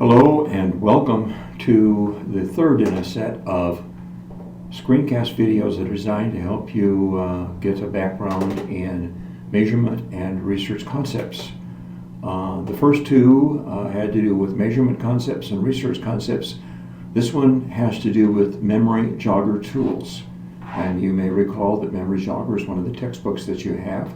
Hello and welcome to the third in a set of screencast videos that are designed to help you get a background in measurement and research concepts. The first two had to do with measurement concepts and research concepts. This one has to do with memory jogger tools. And you may recall that Memory Jogger is one of the textbooks that you have.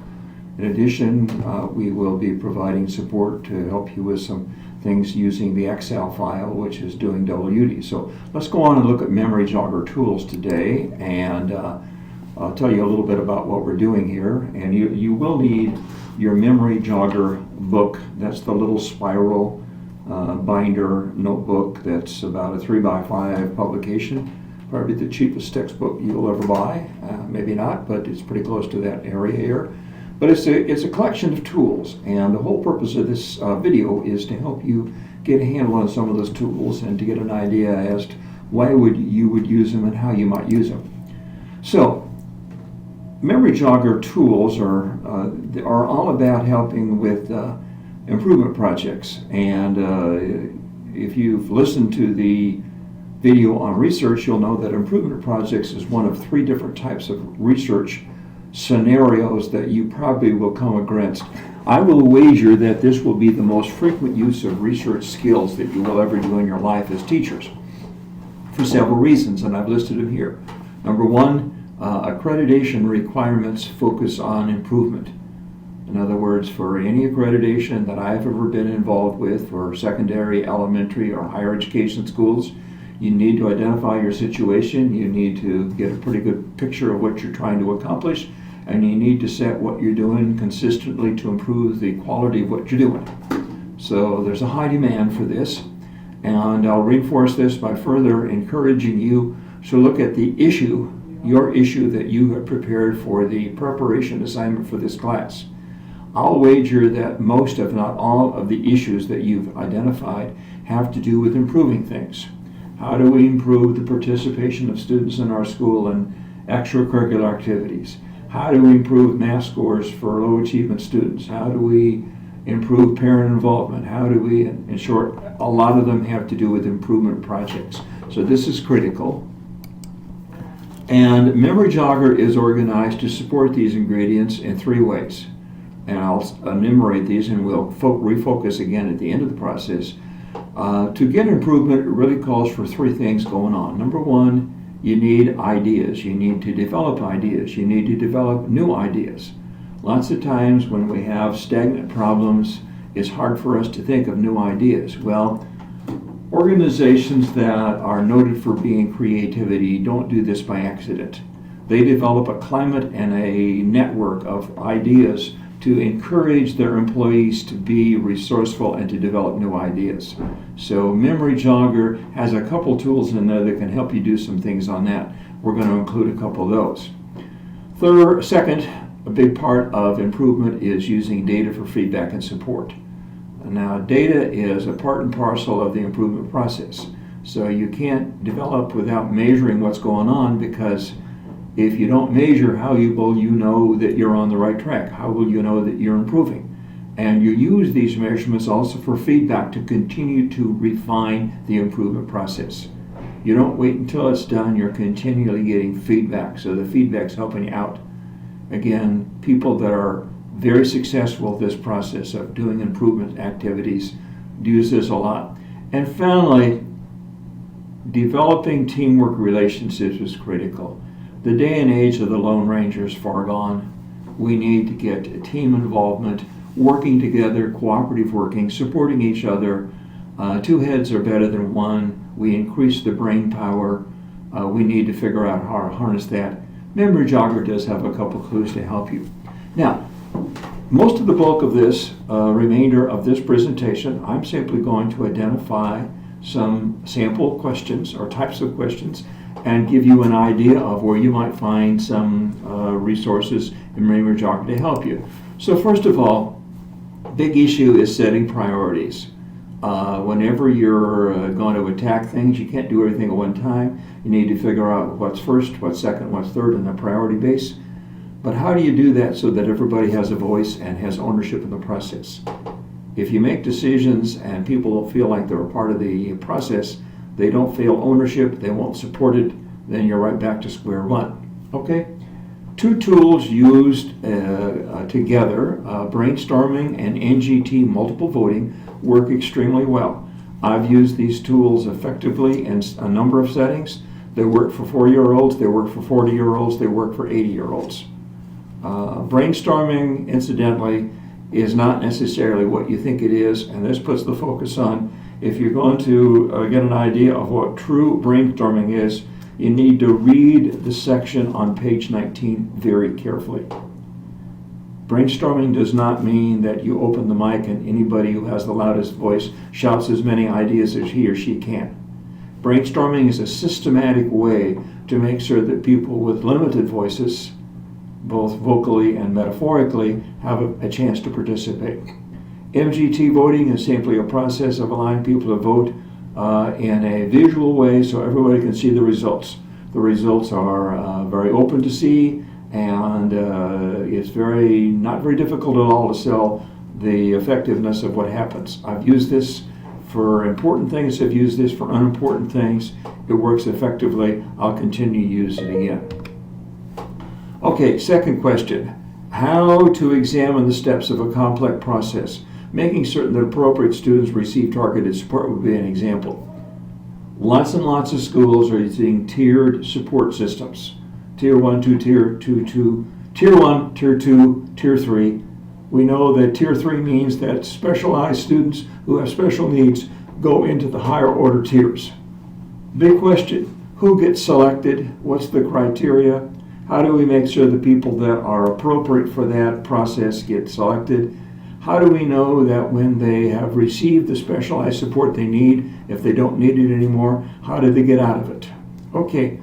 In addition, we will be providing support to help you with some things using the Excel file, which is doing double duty. So let's go on and look at Memory Jogger tools today, and I'll tell you a little bit about what we're doing here. And you will need your Memory Jogger book. That's the little spiral binder notebook that's about a 3x5 publication. Probably the cheapest textbook you'll ever buy. Maybe not, but it's pretty close to that area here. But it's a collection of tools, and the whole purpose of this video is to help you get a handle on some of those tools and to get an idea as to why you would use them and how you might use them. So, Memory Jogger tools are all about helping with improvement projects. And if you've listened to the video on research, you'll know that improvement projects is one of three different types of research scenarios that you probably will come against. I will wager that this will be the most frequent use of research skills that you will ever do in your life as teachers, for several reasons, and I've listed them here. Number one, accreditation requirements focus on improvement. In other words, for any accreditation that I've ever been involved with for secondary, elementary, or higher education schools, you need to identify your situation, you need to get a pretty good picture of what you're trying to accomplish, and you need to set what you're doing consistently to improve the quality of what you're doing. So there's a high demand for this, and I'll reinforce this by further encouraging you to look at the issue, your issue that you have prepared for the preparation assignment for this class. I'll wager that most, if not all, of the issues that you've identified have to do with improving things. How do we improve the participation of students in our school in extracurricular activities? How do we improve math scores for low achievement students? How do we improve parent involvement? How do we, in short, a lot of them have to do with improvement projects. So this is critical. And Memory Jogger is organized to support these ingredients in three ways. And I'll enumerate these and we'll refocus again at the end of the process. To get improvement, it really calls for three things going on. Number one, you need ideas. You need to develop ideas. You need to develop new ideas. Lots of times when we have stagnant problems, it's hard for us to think of new ideas. Well, organizations that are noted for being creativity don't do this by accident. They develop a climate and a network of ideas to encourage their employees to be resourceful and to develop new ideas. So Memory Jogger has a couple tools in there that can help you do some things on that. We're going to include a couple of those. Second, a big part of improvement is using data for feedback and support. Now, data is a part and parcel of the improvement process. So you can't develop without measuring what's going on, because if you don't measure, how will you know that you're on the right track? How will you know that you're improving? And you use these measurements also for feedback to continue to refine the improvement process. You don't wait until it's done, you're continually getting feedback, so the feedback's helping you out. Again, people that are very successful at this process of doing improvement activities use this a lot. And finally, developing teamwork relationships is critical. The day and age of the Lone Ranger is far gone. We need to get team involvement, working together, cooperative working, supporting each other. Two heads are better than one. We increase the brain power. We need to figure out how to harness that. Memory Jogger does have a couple clues to help you. Now, most of the bulk of this remainder of this presentation, I'm simply going to identify some sample questions or types of questions and give you an idea of where you might find some resources in Memory Jogger to help you. So first of all, big issue is setting priorities. Whenever you're going to attack things, you can't do everything at one time. You need to figure out what's first, what's second, what's third in the priority base. But how do you do that so that everybody has a voice and has ownership in the process? If you make decisions and people don't feel like they're a part of the process, they don't feel ownership, they won't support it, then you're right back to square one. Okay? Two tools used together, brainstorming and NGT multiple voting, work extremely well. I've used these tools effectively in a number of settings. They work for 4-year-olds, they work for 40-year-olds, they work for 80-year-olds. Brainstorming, incidentally, is not necessarily what you think it is, and this puts the focus on, if you're going to get an idea of what true brainstorming is, you need to read the section on page 19 very carefully. Brainstorming does not mean that you open the mic and anybody who has the loudest voice shouts as many ideas as he or she can. Brainstorming is a systematic way to make sure that people with limited voices, both vocally and metaphorically, have a chance to participate. MGT voting is simply a process of allowing people to vote in a visual way so everybody can see the results. The results are very open to see, and it's not very difficult at all to sell the effectiveness of what happens. I've used this for important things, I've used this for unimportant things. It works effectively. I'll continue to use it again. Okay, second question. How to examine the steps of a complex process. Making certain that appropriate students receive targeted support would be an example. Lots and lots of schools are using tiered support systems. Tier 1, Tier 2, Tier 1, Tier 2, Tier 3. We know that Tier 3 means that specialized students who have special needs go into the higher order tiers. Big question, who gets selected? What's the criteria? How do we make sure the people that are appropriate for that process get selected? How do we know that when they have received the specialized support they need, if they don't need it anymore, how do they get out of it? Okay,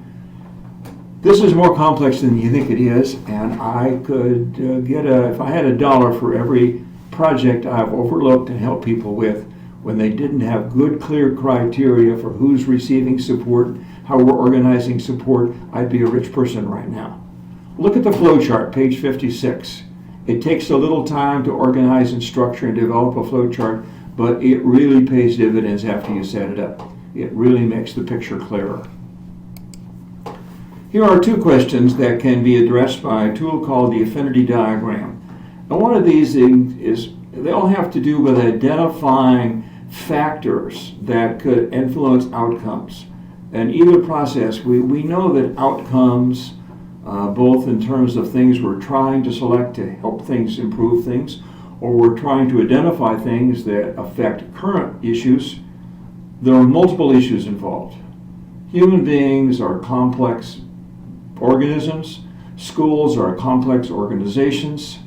this is more complex than you think it is, and I could if I had $1 for every project I've overlooked and helped people with when they didn't have good, clear criteria for who's receiving support, how we're organizing support, I'd be a rich person right now. Look at the flow chart, page 56. It takes a little time to organize and structure and develop a flow chart, but it really pays dividends after you set it up. It really makes the picture clearer. Here are two questions that can be addressed by a tool called the affinity diagram. And one of these is, they all have to do with identifying factors that could influence outcomes. In either process, we know that outcomes, both in terms of things we're trying to select to help things improve things, or we're trying to identify things that affect current issues, there are multiple issues involved. Human beings are complex organisms. Schools are complex organizations.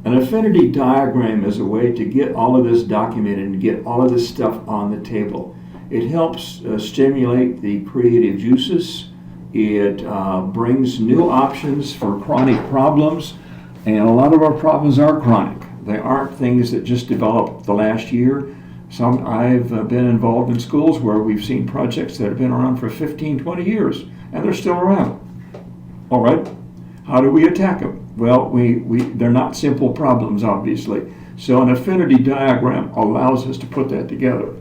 An affinity diagram is a way to get all of this documented and get all of this stuff on the table. It helps stimulate the creative juices. It brings new options for chronic problems, and a lot of our problems are chronic. They aren't things that just developed the last year. I've been involved in schools where we've seen projects that have been around for 15, 20 years, and they're still around. All right, how do we attack them? Well, they're not simple problems, obviously. So an affinity diagram allows us to put that together.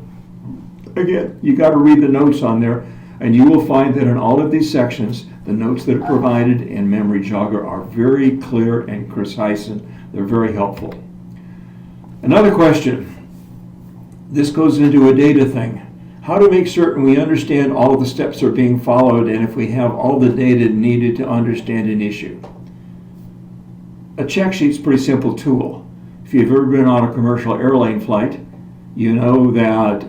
Again, you got to read the notes on there, and you will find that in all of these sections, the notes that are provided in Memory Jogger are very clear and precise, and they're very helpful. Another question. This goes into a data thing. How to make certain we understand all of the steps are being followed and if we have all the data needed to understand an issue. A check sheet's a pretty simple tool. If you've ever been on a commercial airline flight, you know that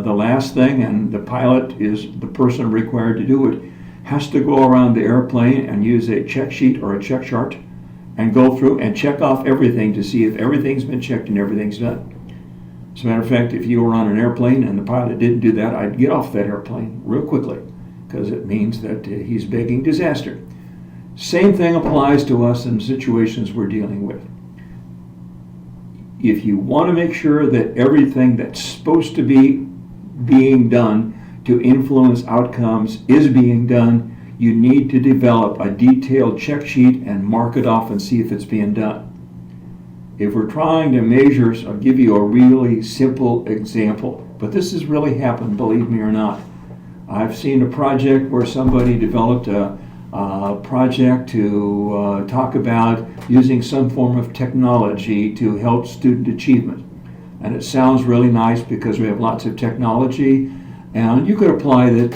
the last thing, and the pilot is the person required to do it, has to go around the airplane and use a check sheet or a check chart and go through and check off everything to see if everything's been checked and everything's done. As a matter of fact, if you were on an airplane and the pilot didn't do that, I'd get off that airplane real quickly because it means that he's begging disaster. Same thing applies to us in situations we're dealing with. If you want to make sure that everything that's supposed to be being done to influence outcomes is being done, you need to develop a detailed check sheet and mark it off and see if it's being done. If we're trying to measure, I'll give you a really simple example, but this has really happened, believe me or not. I've seen a project where somebody developed a project to talk about using some form of technology to help student achievement. And it sounds really nice because we have lots of technology, and you could apply the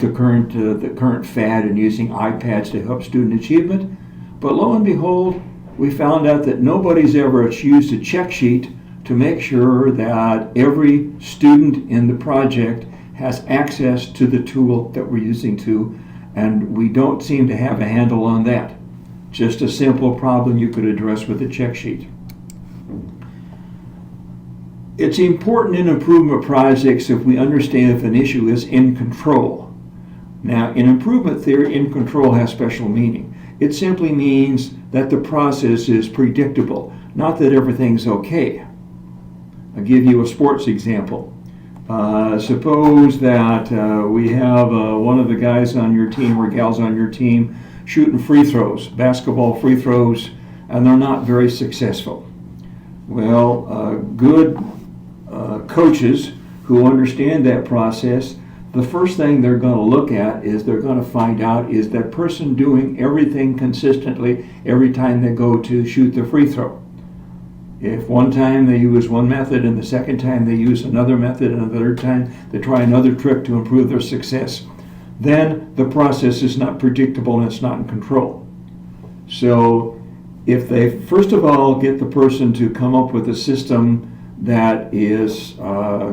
current fad in using iPads to help student achievement. But lo and behold, we found out that nobody's ever used a check sheet to make sure that every student in the project has access to the tool that we're using and we don't seem to have a handle on that. Just a simple problem you could address with a check sheet. It's important in improvement projects if we understand if an issue is in control. Now, in improvement theory, in control has special meaning. It simply means that the process is predictable, not that everything's okay. I'll give you a sports example. Suppose that we have one of the guys on your team or gals on your team shooting free throws, basketball free throws, and they're not very successful. Well, good coaches who understand that process, the first thing they're going to look at is they're going to find out, is that person doing everything consistently every time they go to shoot the free throw? If one time they use one method and the second time they use another method and the third time they try another trick to improve their success, then the process is not predictable and it's not in control. So if they first of all get the person to come up with a system that is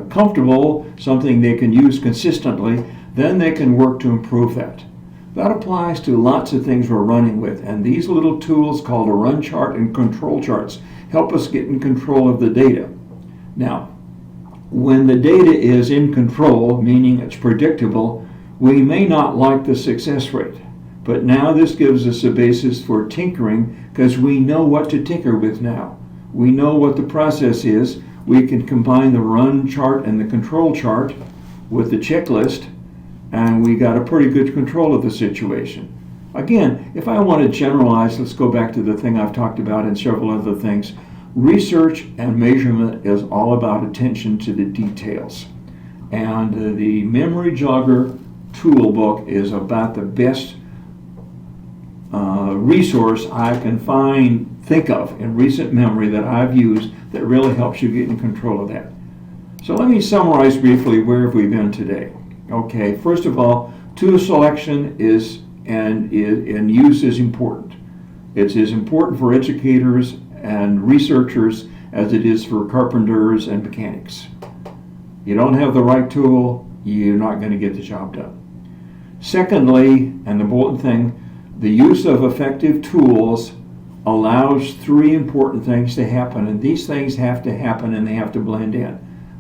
comfortable, something they can use consistently, then they can work to improve that. That applies to lots of things we're running with, and these little tools called a run chart and control charts help us get in control of the data. Now, when the data is in control, meaning it's predictable, we may not like the success rate, but now this gives us a basis for tinkering because we know what to tinker with now. We know what the process is. We can combine the run chart and the control chart with the checklist, and we got a pretty good control of the situation. Again, if I want to generalize, let's go back to the thing I've talked about and several other things. Research and measurement is all about attention to the details. And the Memory Jogger tool book is about the best resource I can think of in recent memory that I've used that really helps you get in control of that. So let me summarize briefly where have we been today. Okay, first of all, tool selection and use is important. It's as important for educators and researchers as it is for carpenters and mechanics. You don't have the right tool, you're not going to get the job done. Secondly, and the important thing, the use of effective tools allows three important things to happen, and these things have to happen and they have to blend in.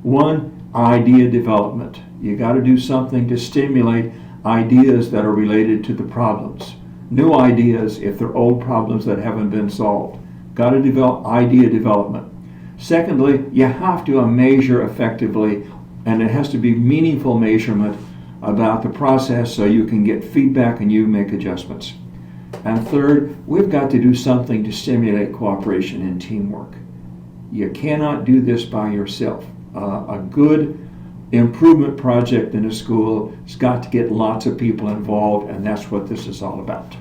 One, idea development. You got to do something to stimulate ideas that are related to the problems. New ideas if they're old problems that haven't been solved. Got to develop idea development. Secondly, you have to measure effectively, and it has to be meaningful measurement about the process so you can get feedback and you make adjustments. And third, we've got to do something to stimulate cooperation and teamwork. You cannot do this by yourself. A good improvement project in a school has got to get lots of people involved, and that's what this is all about.